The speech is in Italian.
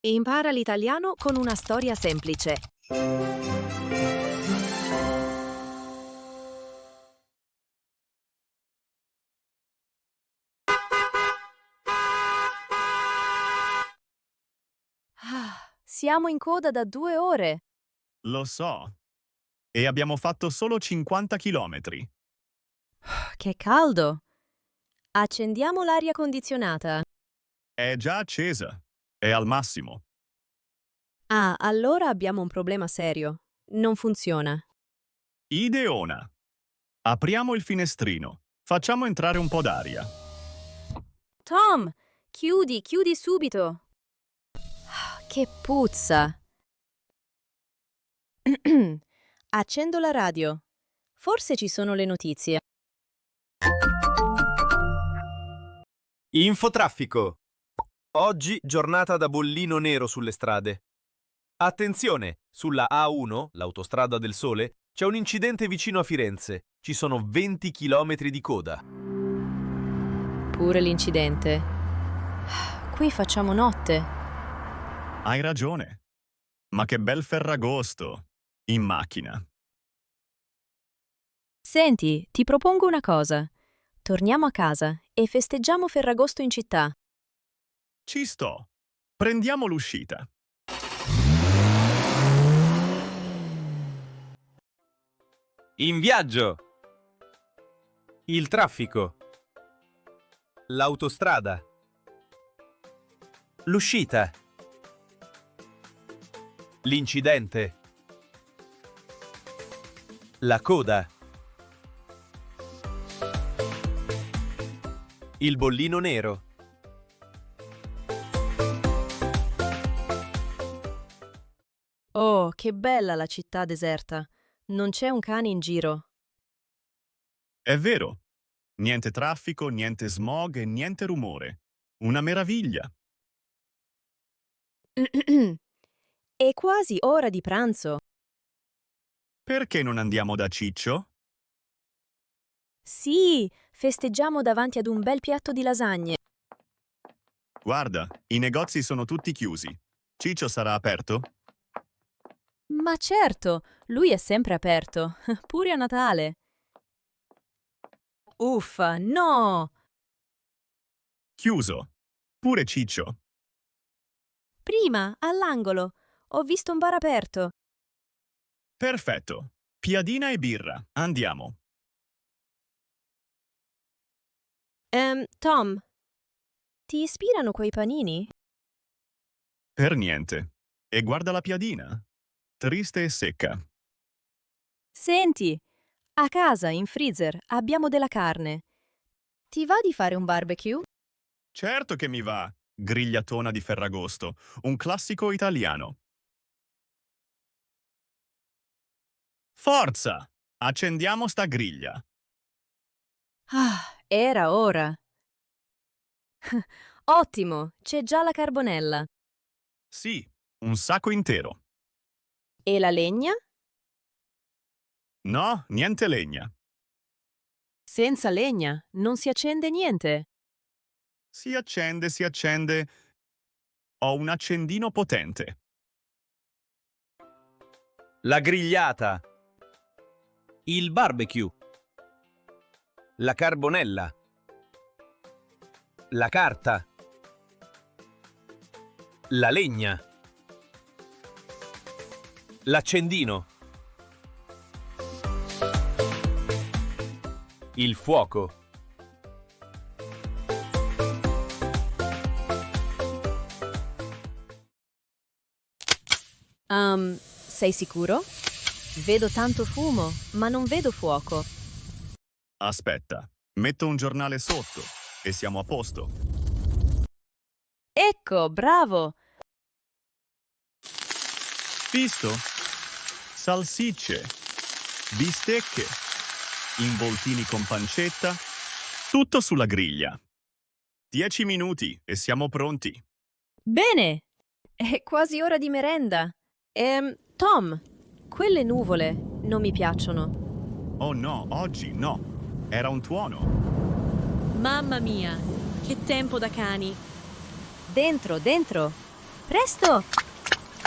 Impara l'italiano con una storia semplice. Siamo in coda da 2 ore. Lo so. E abbiamo fatto solo 50 chilometri. Che caldo! Accendiamo l'aria condizionata. È già accesa. È al massimo. Ah, allora abbiamo un problema serio. Non funziona. Ideona. Apriamo il finestrino. Facciamo entrare un po' d'aria. Tom, chiudi subito. Che puzza! Accendo la radio. Forse ci sono le notizie. Infotraffico. Oggi giornata da bollino nero sulle strade. Attenzione, sulla A1, l'autostrada del Sole, c'è un incidente vicino a Firenze. Ci sono 20 km di coda. Pure l'incidente. Qui facciamo notte. Hai ragione. Ma che bel Ferragosto. In macchina. Senti, ti propongo una cosa. Torniamo a casa e festeggiamo Ferragosto in città. Ci sto. Prendiamo l'uscita. In viaggio. Il traffico. L'autostrada. L'uscita. L'incidente. La coda. Il bollino nero. Oh, che bella la città deserta. Non c'è un cane in giro. È vero. Niente traffico, niente smog e niente rumore. Una meraviglia. È quasi ora di pranzo. Perché non andiamo da Ciccio? Sì, festeggiamo davanti ad un bel piatto di lasagne. Guarda, i negozi sono tutti chiusi. Ciccio sarà aperto? Ma certo, lui è sempre aperto, pure a Natale. Uffa, no! Chiuso. Pure Ciccio. Prima, all'angolo, ho visto un bar aperto. Perfetto. Piadina e birra. Andiamo. Tom, ti ispirano quei panini? Per niente. E guarda la piadina. Triste e secca. Senti, a casa, in freezer, abbiamo della carne. Ti va di fare un barbecue? Certo che mi va. Grigliatona di Ferragosto. Un classico italiano. Forza! Accendiamo sta griglia. Ah, era ora. Ottimo, c'è già la carbonella. Sì, un sacco intero. E la legna? No, niente legna. Senza legna non si accende niente. Si accende, si accende. Ho un accendino potente. La grigliata. Il barbecue. La carbonella. La carta. La legna. L'accendino. Il fuoco. Sei sicuro? Vedo tanto fumo, ma non vedo fuoco. Aspetta, metto un giornale sotto e siamo a posto. Ecco, bravo! Visto? Salsicce, bistecche, involtini con pancetta, tutto sulla griglia. 10 minuti e siamo pronti. Bene! È quasi ora di merenda. Tom, quelle nuvole non mi piacciono. Oh no, oggi no. Era un tuono. Mamma mia, che tempo da cani. Dentro, dentro. Presto!